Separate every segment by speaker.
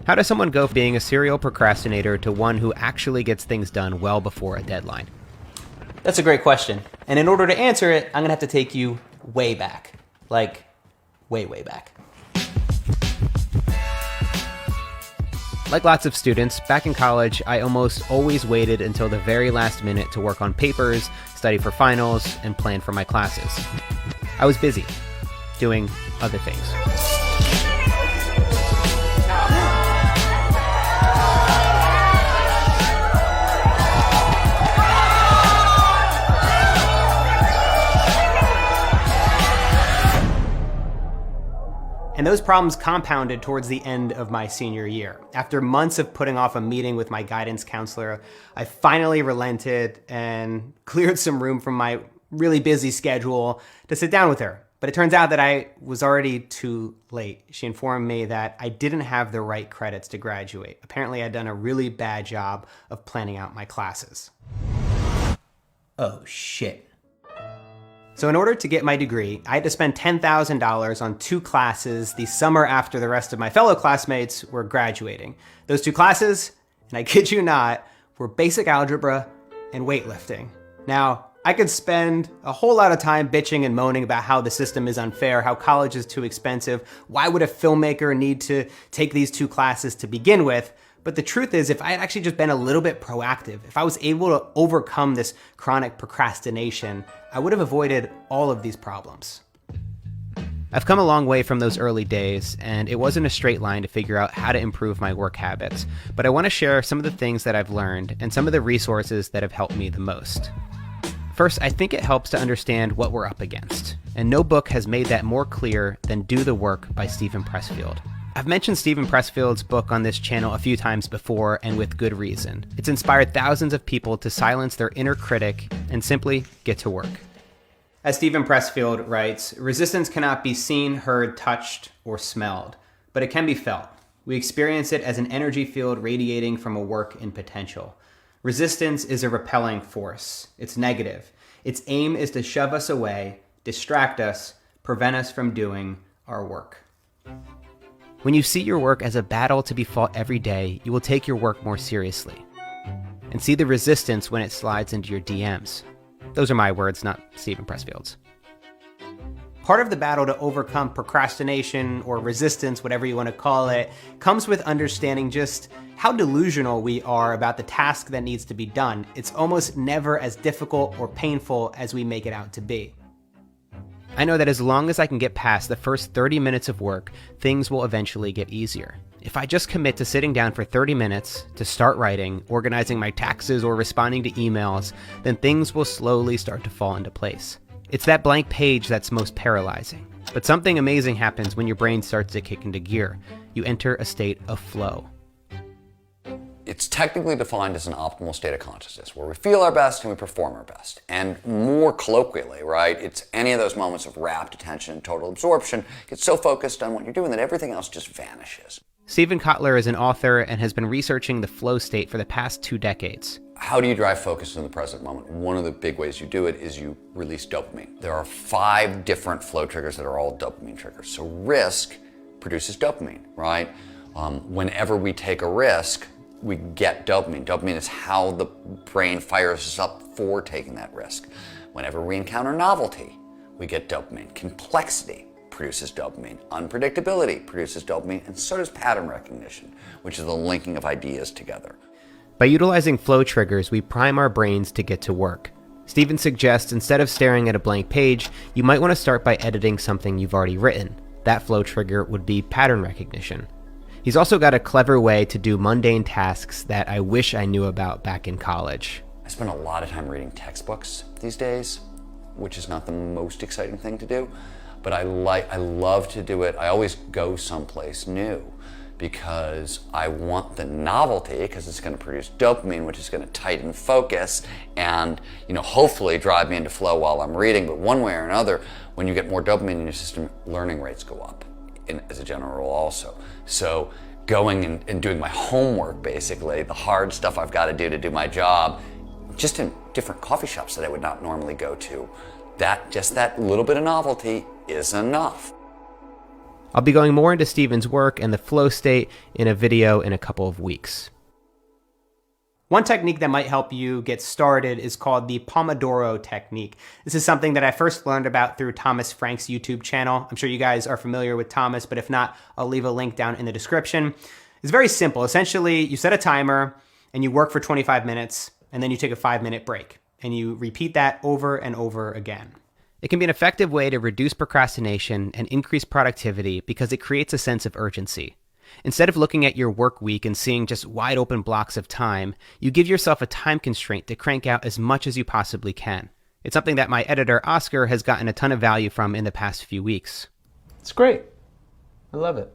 Speaker 1: How does someone go from being a serial procrastinator to one who actually gets things done well before a deadline?
Speaker 2: That's a great question. And in order to answer it, I'm going to have to take you way back. Like, way, way back.
Speaker 1: Like lots of students, back in college, I almost always waited until the very last minute to work on papers, study for finals, and plan for my classes. I was busy, doing other things. And those problems compounded towards the end of my senior year. After months of putting off a meeting with my guidance counselor, I finally relented and cleared some room from my really busy schedule to sit down with her. But it turns out that I was already too late. She informed me that I didn't have the right credits to graduate. Apparently, I'd done a really bad job of planning out my classes. Oh, shit. So in order to get my degree, I had to spend $10,000 on 2 classes the summer after the rest of my fellow classmates were graduating. Those 2 classes, and I kid you not, were basic algebra and weightlifting. Now, I could spend a whole lot of time bitching and moaning about how the system is unfair, how college is too expensive, why would a filmmaker need to take these 2 classes to begin with? But the truth is, if I had actually just been a little bit proactive, if I was able to overcome this chronic procrastination, I would have avoided all of these problems. I've come a long way from those early days, and it wasn't a straight line to figure out how to improve my work habits, but I want to share some of the things that I've learned and some of the resources that have helped me the most. First, I think it helps to understand what we're up against, and no book has made that more clear than Do the Work by Steven Pressfield. I've mentioned Steven Pressfield's book on this channel a few times before, and with good reason. It's inspired thousands of people to silence their inner critic and simply get to work. As Steven Pressfield writes, resistance cannot be seen, heard, touched, or smelled, but it can be felt. We experience it as an energy field radiating from a work in potential. Resistance is a repelling force. It's negative. Its aim is to shove us away, distract us, prevent us from doing our work. When you see your work as a battle to be fought every day, you will take your work more seriously and see the resistance when it slides into your DMs. Those are my words, not Steven Pressfield's. Part of the battle to overcome procrastination or resistance, whatever you want to call it, comes with understanding just how delusional we are about the task that needs to be done. It's almost never as difficult or painful as we make it out to be. I know that as long as I can get past the first 30 minutes of work, things will eventually get easier. If I just commit to sitting down for 30 minutes to start writing, organizing my taxes, or responding to emails, then things will slowly start to fall into place. It's that blank page that's most paralyzing. But something amazing happens when your brain starts to kick into gear. You enter a state of flow.
Speaker 3: It's technically defined as an optimal state of consciousness where we feel our best and we perform our best. And more colloquially, right, it's any of those moments of rapt attention and total absorption. Get so focused on what you're doing that everything else just vanishes.
Speaker 1: Stephen Kotler is an author and has been researching the flow state for the past 2 decades.
Speaker 3: How do you drive focus in the present moment? One of the big ways you do it is you release dopamine. There are 5 different flow triggers that are all dopamine triggers. So risk produces dopamine, right? Whenever we take a risk, we get dopamine. Dopamine is how the brain fires us up for taking that risk. Whenever we encounter novelty, we get dopamine. Complexity produces dopamine. Unpredictability produces dopamine, and so does pattern recognition, which is the linking of ideas together.
Speaker 1: By utilizing flow triggers, we prime our brains to get to work. Stephen suggests instead of staring at a blank page, you might want to start by editing something you've already written. That flow trigger would be pattern recognition. He's also got a clever way to do mundane tasks that I wish I knew about back in college.
Speaker 3: I spend a lot of time reading textbooks these days, which is not the most exciting thing to do, but I love to do it. I always go someplace new because I want the novelty, because it's going to produce dopamine, which is going to tighten focus and, hopefully drive me into flow while I'm reading. But one way or another, when you get more dopamine in your system, learning rates go up as a general rule also. So going and doing my homework, basically, the hard stuff I've got to do my job, just in different coffee shops that I would not normally go to, that little bit of novelty is enough.
Speaker 1: I'll be going more into Steven's work and the flow state in a video in a couple of weeks. One technique that might help you get started is called the Pomodoro technique. This is something that I first learned about through Thomas Frank's YouTube channel. I'm sure you guys are familiar with Thomas, but if not, I'll leave a link down in the description. It's very simple. Essentially, you set a timer and you work for 25 minutes, and then you take a 5-minute break, and you repeat that over and over again. It can be an effective way to reduce procrastination and increase productivity because it creates a sense of urgency. Instead of looking at your work week and seeing just wide open blocks of time, you give yourself a time constraint to crank out as much as you possibly can. It's something that my editor, Oscar, has gotten a ton of value from in the past few weeks.
Speaker 2: It's great. I love it.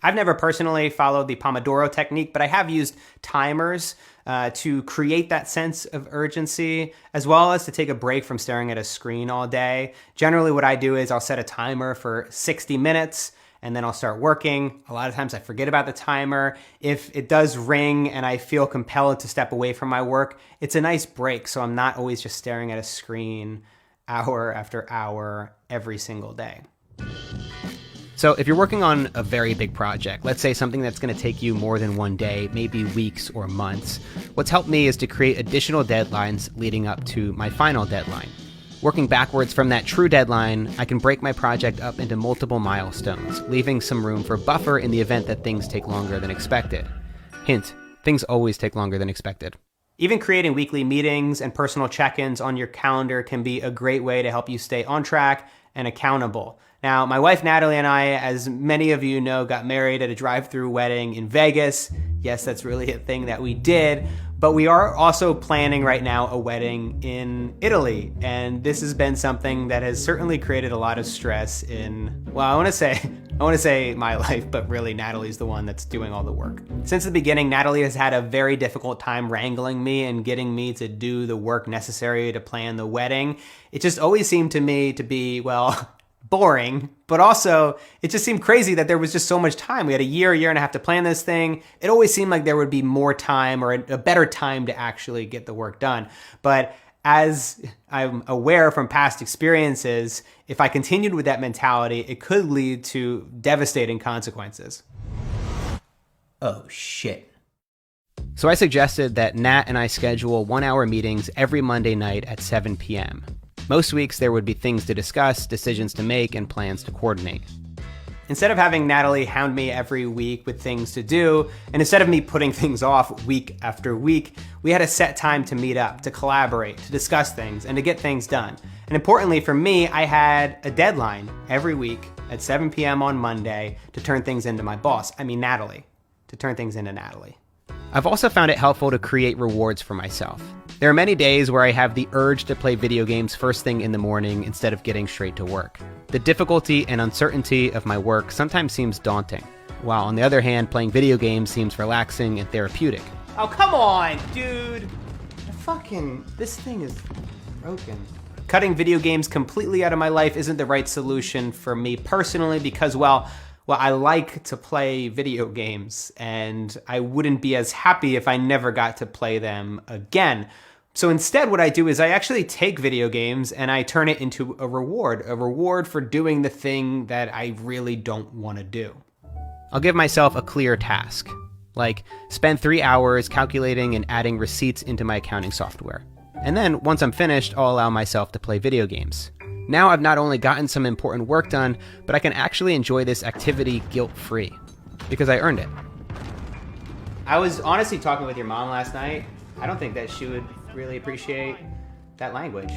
Speaker 1: I've never personally followed the Pomodoro technique, but I have used timers to create that sense of urgency, as well as to take a break from staring at a screen all day. Generally, what I do is I'll set a timer for 60 minutes, and then I'll start working. A lot of times I forget about the timer. If it does ring and I feel compelled to step away from my work, it's a nice break, so I'm not always just staring at a screen hour after hour every single day. So if you're working on a very big project, let's say something that's going to take you more than one day, maybe weeks or months, what's helped me is to create additional deadlines leading up to my final deadline. Working backwards from that true deadline, I can break my project up into multiple milestones, leaving some room for buffer in the event that things take longer than expected. Hint, things always take longer than expected. Even creating weekly meetings and personal check-ins on your calendar can be a great way to help you stay on track and accountable. Now, my wife Natalie and I, as many of you know, got married at a drive-through wedding in Vegas. Yes, that's really a thing that we did. But we are also planning right now a wedding in Italy. And this has been something that has certainly created a lot of stress in, well, I want to say my life, but really Natalie's the one that's doing all the work. Since the beginning, Natalie has had a very difficult time wrangling me and getting me to do the work necessary to plan the wedding. It just always seemed to me to be, well, boring, but also it just seemed crazy that there was just so much time. We had a year and a half to plan this thing. It always seemed like there would be more time or a better time to actually get the work done. But as I'm aware from past experiences, if I continued with that mentality, it could lead to devastating consequences. Oh, shit. So I suggested that Nat and I schedule 1-hour meetings every Monday night at 7 p.m. Most weeks there would be things to discuss, decisions to make, and plans to coordinate. Instead of having Natalie hound me every week with things to do, and instead of me putting things off week after week, we had a set time to meet up, to collaborate, to discuss things, and to get things done. And importantly for me, I had a deadline every week at 7 p.m. on Monday to turn things into my boss, Natalie, to turn things into Natalie. I've also found it helpful to create rewards for myself. There are many days where I have the urge to play video games first thing in the morning instead of getting straight to work. The difficulty and uncertainty of my work sometimes seems daunting, while on the other hand, playing video games seems relaxing and therapeutic. Oh, come on, dude! This thing is broken. Cutting video games completely out of my life isn't the right solution for me personally because, well, I like to play video games, and I wouldn't be as happy if I never got to play them again. So instead, what I do is I actually take video games and I turn it into a reward for doing the thing that I really don't want to do. I'll give myself a clear task, like spend 3 hours calculating and adding receipts into my accounting software. And then once I'm finished, I'll allow myself to play video games. Now I've not only gotten some important work done, but I can actually enjoy this activity guilt-free because I earned it. I was honestly talking with your mom last night. I don't think that she would really appreciate that language.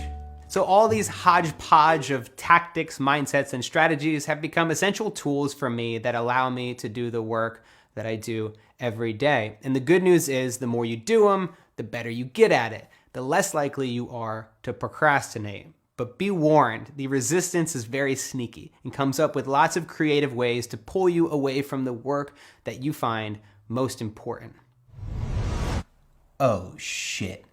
Speaker 1: So all these hodgepodge of tactics, mindsets, and strategies have become essential tools for me that allow me to do the work that I do every day. And the good news is the more you do them, the better you get at it, the less likely you are to procrastinate. But be warned, the resistance is very sneaky and comes up with lots of creative ways to pull you away from the work that you find most important. Oh, shit.